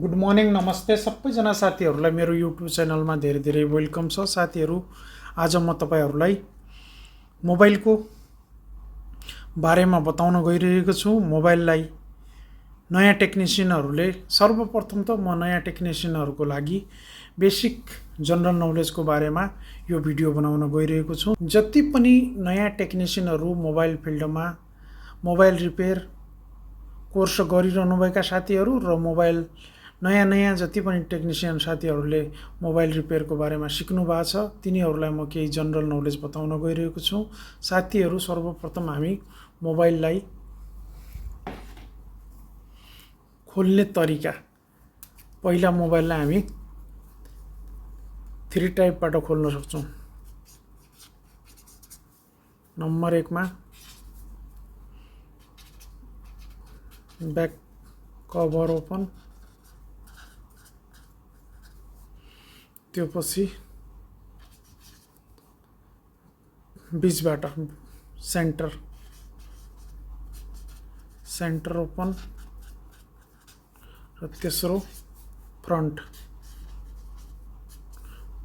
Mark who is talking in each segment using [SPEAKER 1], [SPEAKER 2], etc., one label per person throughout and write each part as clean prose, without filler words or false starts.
[SPEAKER 1] Good morning नमस्ते सबैजना साथीहरूलाई मेरो युट्युब च्यानलमा धेरै धेरै वेलकम छ। साथीहरू, आज म तपाईहरूलाई मोबाइलको बारेमा बताउन गइरहेको छु। मोबाइललाई नयाँ टेक्निसियनहरूले सर्वप्रथम त म नयाँ टेक्निसियनहरूको लागि बेसिक जनरल नलेजको बारेमा यो भिडियो बनाउन गइरहेको छु। जति पनि नयाँ टेक्निसियनहरू मोबाइल फिल्डमा मोबाइल रिपेयर कोर्स गरिरहनुभएका साथीहरू र मोबाइल नयाँ जति पनि टेक्निसियन साथीहरूले मोबाइल रिपेयरको बारेमा सिक्नु भएको छ तिनीहरूलाई म केही जनरल नलेज बताउन गइरहेको छु। साथीहरू, सर्वप्रथम हामी मोबाइललाई खोल्ने तरिका। पहिला मोबाइललाई हामी 3 टाइपबाट खोल्न सक्छौँ। नम्बर 1 मा ब्याक कभर ओपन, त्योपछि बीचबाट सेन्टर ओपन र तेस्रो फ्रन्ट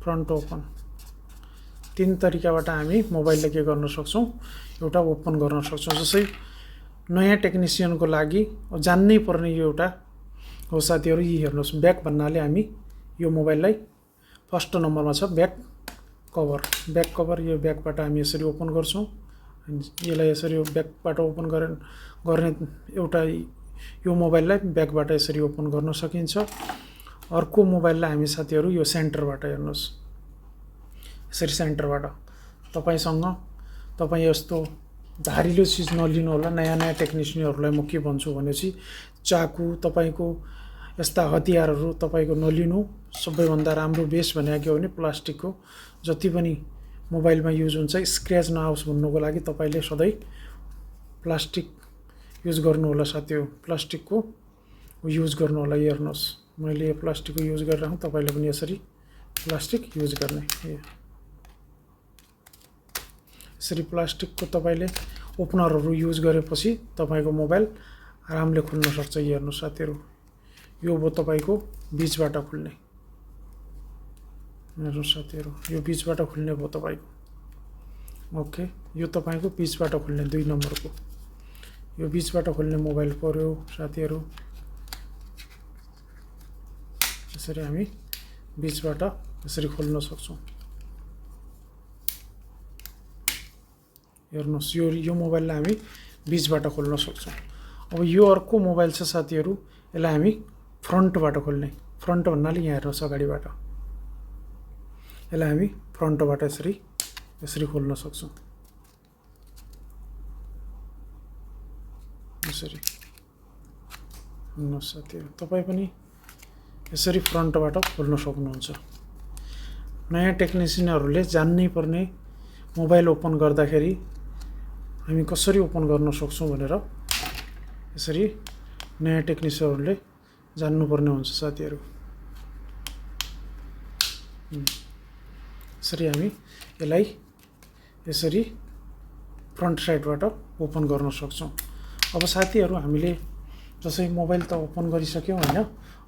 [SPEAKER 1] ओपन। 3 तरिकाबाट हामी मोबाइललाई के गर्न सक्छौँ, एउटा ओपन गर्न सक्छौँ। जसै नयाँ टेक्निसियनको लागि जान्नै पर्ने यो एउटा हो साथीहरू। यी हेर्नुहोस्, ब्याक भन्नाले हामी यो मोबाइललाई फर्स्ट नम्बरमा छ ब्याक कभर। यो ब्याकबाट हामी यसरी ओपन गर्छौँ। यसलाई यसरी ब्याकबाट ओपन गर्ने एउटा यो मोबाइललाई ब्याकबाट यसरी ओपन गर्न सकिन्छ। अर्को मोबाइललाई हामी साथीहरू यो सेन्टरबाट हेर्नुहोस्, यसरी सेन्टरबाट तपाईँ यस्तो धारिलो चिज नलिनु होला। नयाँ टेक्निसियनहरूलाई म के भन्छु भनेपछि चाकु, तपाईँको यस्ता हतियारहरू तपाईँको नलिनु। सबैभन्दा राम्रो बेस भनेको के हो भने प्लास्टिकको जति पनि मोबाइलमा युज हुन्छ स्क्रैच नआओस् भन्नुको लागि तपाईँले सधैँ प्लास्टिक युज गर्नु होला साथीहरू। प्लास्टिकको युज गर्नु होला। हेर्नुहोस्, मैले यो प्लास्टिकको युज गरिरहेको, तपाईँले पनि यसरी प्लास्टिक युज गर्ने। यसरी प्लास्टिकको तपाईँले ओपनरहरू युज गरेपछि तपाईँको मोबाइल आरामले खुल्न सक्छ। हेर्नुहोस् साथीहरू, यो भयो तपाईँको बीचबाट खुल्ने। हेर्नुहोस् साथीहरू, यो बीचबाट खुल्ने भयो तपाईँको। ओके, यो तपाईँको बीचबाट खुल्ने 2 नम्बरको यो बीचबाट खुल्ने मोबाइल पर्यो साथीहरू। यसरी हामी बीचबाट यसरी खोल्न सक्छौँ। हेर्नुहोस्, यो मोबाइललाई हामी बीचबाट खोल्न सक्छौँ। अब यो अर्को मोबाइल छ साथीहरू, यसलाई हामी फ्रन्टबाट खोल्ने। फ्रन्ट भन्नाले यहाँ हेर्नुहोस् अगाडिबाट, यसलाई हामी फ्रन्टबाट यसरी खोल्न सक्छौँ। यसरी हेर्नुहोस् साथीहरू, तपाईँ पनि यसरी फ्रन्टबाट खोल्न सक्नुहुन्छ। नयाँ टेक्निसियनहरूले जान्नै पर्ने मोबाइल ओपन गर्दाखेरि हामी कसरी ओपन गर्न सक्छौँ भनेर यसरी नयाँ टेक्निसियनहरूले जान्नुपर्ने हुन्छ साथीहरू। यसरी हामी यसलाई यसरी फ्रन्ट साइडबाट ओपन गर्न सक्छौँ। अब साथीहरू, हामीले जसै मोबाइल त ओपन गरिसक्यौँ होइन।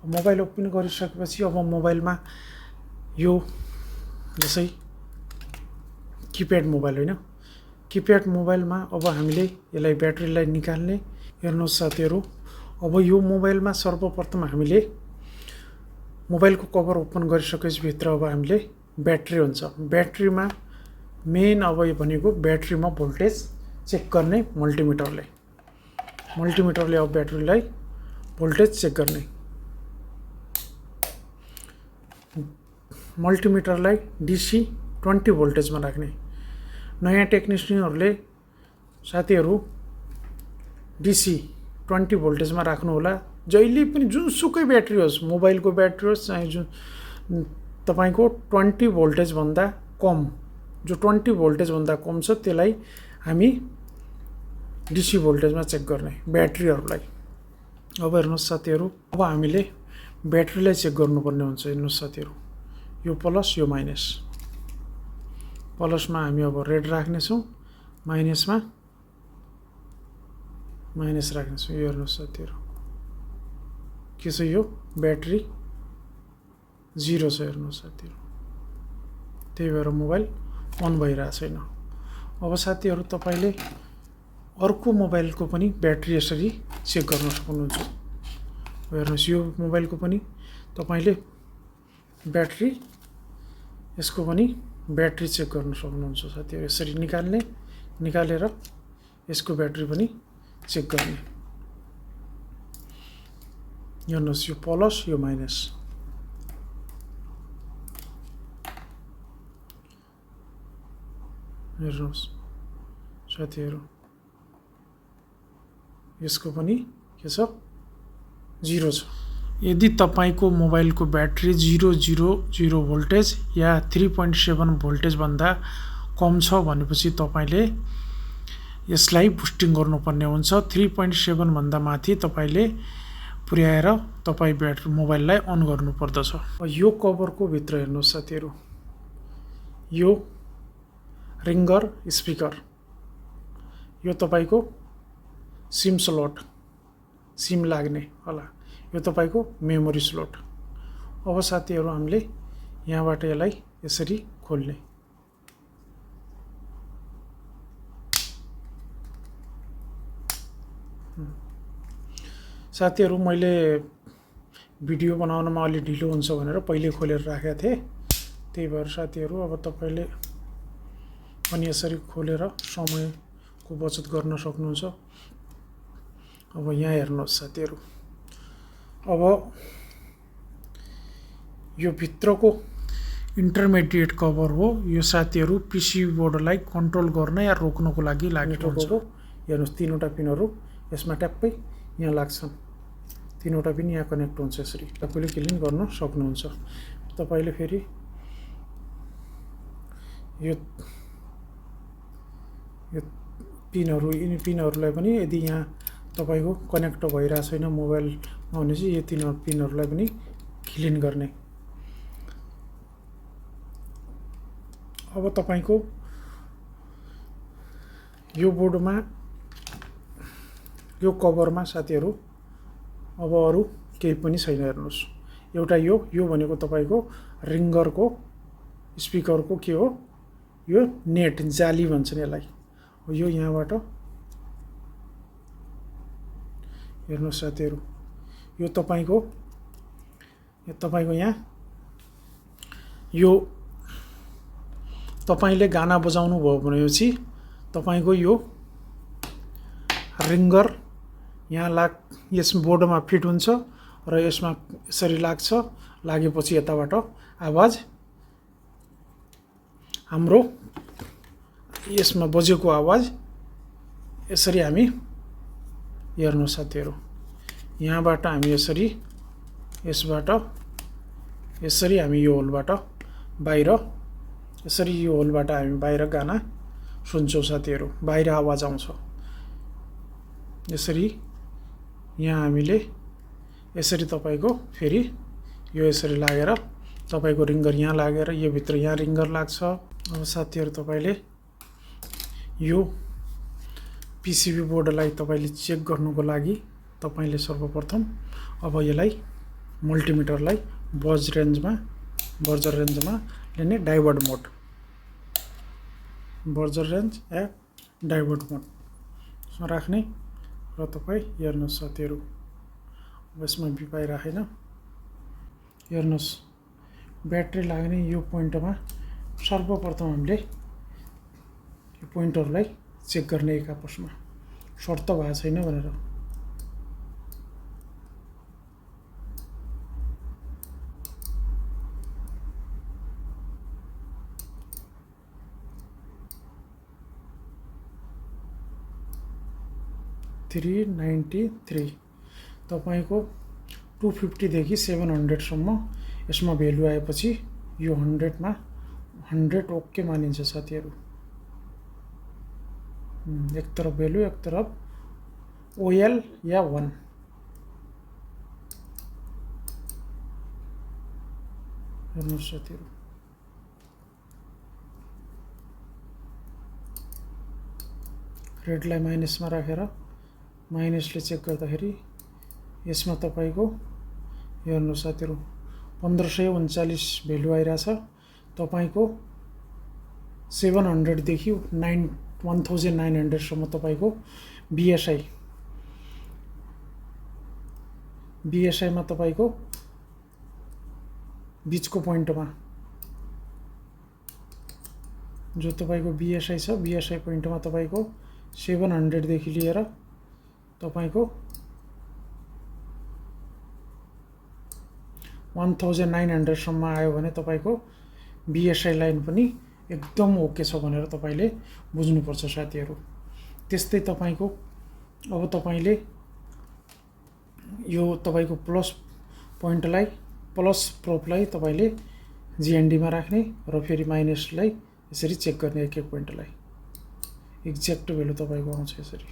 [SPEAKER 1] मोबाइल ओपन गरिसकेपछि अब मोबाइलमा यो जसै किप्याड मोबाइल होइन, किप्याड मोबाइलमा अब हामीले यसलाई ब्याट्रीलाई निकाल्ने। हेर्नुहोस् साथीहरू, अब यो मोबाइलमा सर्वप्रथम हामीले मोबाइलको कभर ओपन गरिसकेपछि भित्र अब हामीले ब्याट्री हुन्छ। ब्याट्रीमा मेन अब यो भनेको ब्याट्रीमा भोल्टेज चेक गर्ने मल्टिमिटरले अब ब्याट्रीलाई भोल्टेज चेक गर्ने। मल्टिमिटरलाई DC 20 भोल्टेजमा राख्ने। नयाँ टेक्निसियनहरूले साथीहरू DC 20 भोल्टेजमा राख्नु होला। जहिले पनि जुनसुकै ब्याट्री होस्, मोबाइलको ब्याट्री होस् चाहे जुन तपाईँको 20 भोल्टेजभन्दा कम, जो 20 भोल्टेजभन्दा कम छ त्यसलाई हामी DC भोल्टेजमा चेक गर्ने ब्याट्रीहरूलाई। अब हेर्नुहोस् साथीहरू, अब हामीले ब्याट्रीलाई चेक गर्नुपर्ने हुन्छ। हेर्नुहोस् साथीहरू, यो प्लस यो माइनस। प्लसमा हामी अब रेड राख्नेछौँ, माइनसमा माइनस राख्नेछौँ। यो हेर्नुहोस् साथीहरू, के छ यो ब्याट्री 0 छ हेर्नुहोस् साथीहरु, त्यही भएर मोबाइल अन भइरहेको छैन। अब साथीहरु तपाईले अर्को मोबाइलको पनि ब्याट्री यसरी चेक गर्न सक्नुहुन्छ। हेर्नुहोस् यो मोबाइलको पनि तपाईले ब्याट्री यसको पनि ब्याट्री चेक गर्न सक्नुहुन्छ साथीहरु। यसरी निकालेर यसको ब्याट्री पनि चेक गर्ने। हेर्नुहोस् यो प्लस यो माइनस। हेर्नुहोस् साथीहरु, यसको पनि के छ 0 छ। यदि तपाईको मोबाइलको ब्याट्री 000 भोल्टेज या 3.7 भोल्टेज भन्दा कम छ भनेपछि तपाईले यसलाई बुस्टिङ गर्नुपर्ने हुन्छ। 3.7 भन्दा माथि तपाईले पुर्याएर तपाई ब्याट्री मोबाइललाई अन गर्नु पर्दछ। यो कभरको भित्र हेर्नुहोस् साथीहरु, यो रिङ्गर स्पिकर, यो तपाईको सिम स्लट, सिम लाग्ने होला, यो तपाईको मेमोरी स्लट। अब साथीहरु हामीले यहाँबाट यसलाई यसरी खोल्ने। साथीहरु मैले भिडियो बनाउनमा अलि ढिलो हुन्छ भनेर पहिले खोलेर राखेको थिएँ, त्यही भएर साथीहरु अब तपाईले पनि यसरी खोलेर समयको बचत गर्न सक्नुहुन्छ। अब यहाँ हेर्नुहोस् साथीहरु, अब यो भित्रको इन्टरमिडिएट कभर हो। यो साथीहरु पीसी बोर्डलाई कन्ट्रोल गर्न या रोक्नको लागि लागेको हुन्छ। हेर्नुहोस् तीनवटा पिनहरु यसमा ट्याप्पै यहाँ लाग्छन्, तीनवटा पिन यहाँ कनेक्ट हुन्छ। यसरी तपाईले क्लिन गर्न सक्नुहुन्छ। तपाईले फेरि यो पिनहरु, यिनी पिनहरुलाई पनि यदि यहाँ तपाईको कनेक्ट भइरा छैन मोबाइलमा भने चाहिँ यो तीन पिनहरुलाई पनि क्लिन गर्ने। अब तपाईको यो बोर्डमा यो कभरमा साथीहरु अब अरु केही पनि छैन। हेर्नुहोस् एउटा यो भनेको तपाईको रिङ्गरको स्पिकरको के हो, यो नेट जाली भन्छन् यसलाई। यो यहाँबाट हेर्नुहोस् साथीहरु, यो तपाईको यहाँ यो तपाईले गाना बजाउनु भयो भनेपछि तपाईको यो रिङ्गर यहाँ यस बोर्डमा फिट हुन्छ र यसमा यसरी लाग्छ। लागेपछि यताबाट आवाज हाम्रो यसमा बजेको आवाज यसरी हामी हेर्नु साथीहरु, यहाँबाट हामी यसबाट यसरी हामी यो होलबाट बाहिर, यसरी यो होलबाट हामी बाहिर गाना सुन्छौं साथीहरु। बाहिर आवाज आउँछ यसरी। यहाँ हामीले यसरी तपाईको फेरि यो यसरी लागेर तपाईको रिङ्गर यहाँ लागेर यो भित्र यहाँ रिङ्गर लाग्छ। अब साथीहरु तपाईले यो पीसीबी बोर्डलाई तपाईले चेक गर्नुको लागि तपाईले सर्वप्रथम अब यसलाई मल्टिमिटरलाई बर्जर रेन्जमा लिने डाइभर्ट मोड, बर्जर रेन्ज या डाइभर्ट मोड राख्ने र तपाई हेर्नुस् साथीहरु। अब यसमा बिपाइ राखेन। हेर्नुस् ब्याट्री लाग्ने यो पोइन्टमा सर्वप्रथम हामीले यो पोइन्टहरुलाई चेक गर्ने एक आपसमा सर्ट त भएको छैन भनेर। तपाईको 250 देखि 700 सम्म यसमा भ्यालु आएपछि यो 100 मा 100 ओके मानिन्छ साथीहरु। एक तरफ भ्यालु एक तरफ ओएल या 1। हेर्नुस् साथीहरु, रेडलाई माइनसमा राखेर माइनसले चेक गर्दाखेरि यसमा तपाईको हेर्नुहोस् साथीहरू 1539 भ्यालु आइरहेछ। तपाईँको 700 देखि 1900 सम्म तपाईँको BSI मा तपाईँको बिचको पोइन्टमा जो तपाईँको BSI छ, BSI पोइन्टमा तपाईँको 700 देखि लिएर तपाईँको 1900 सम्म आयो भने तपाईँको BSI लाइन पनि एकदम ओके छ भनेर तपाईले बुझ्नुपर्छ साथीहरू। त्यस्तै तपाईको अब तपाईले यो तपाईको प्लस पोइन्टलाई, प्लस प्रोपलाई तपाईले GND मा राख्ने र फेरि माइनसलाई यसरी चेक गर्ने एक एक पोइन्टलाई। एक्ज्याक्ट भ्यालु तपाईको आउँछ यसरी।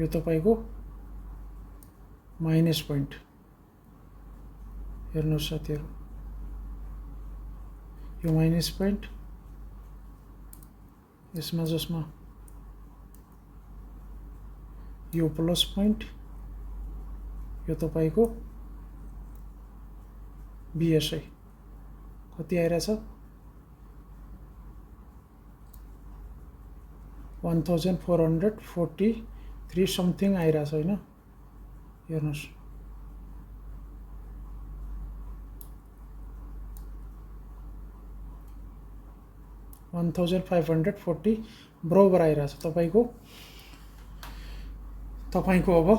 [SPEAKER 1] यो तपाईको माइनस पोइन्ट हेर्नुहोस् साथीहरू, यो माइनस पोइन्ट, यसमा जसमा यो प्लस पोइन्ट, यो तपाईको BSI कति आइरहेछ 1443 समथिङ आइरहेछ हैन। हेर्नुहोस् 1540 बराबर आइरहेछ तपाईको अब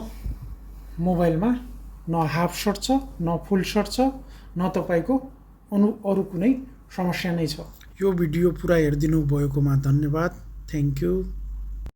[SPEAKER 1] मोबाइलमा न हाफ शट छ, न फुल शट छ, न तपाईको अरु कुनै समस्या नै छ। यो भिडियो पुरा हेरिदिनु भएकोमा धन्यवाद। Thank you.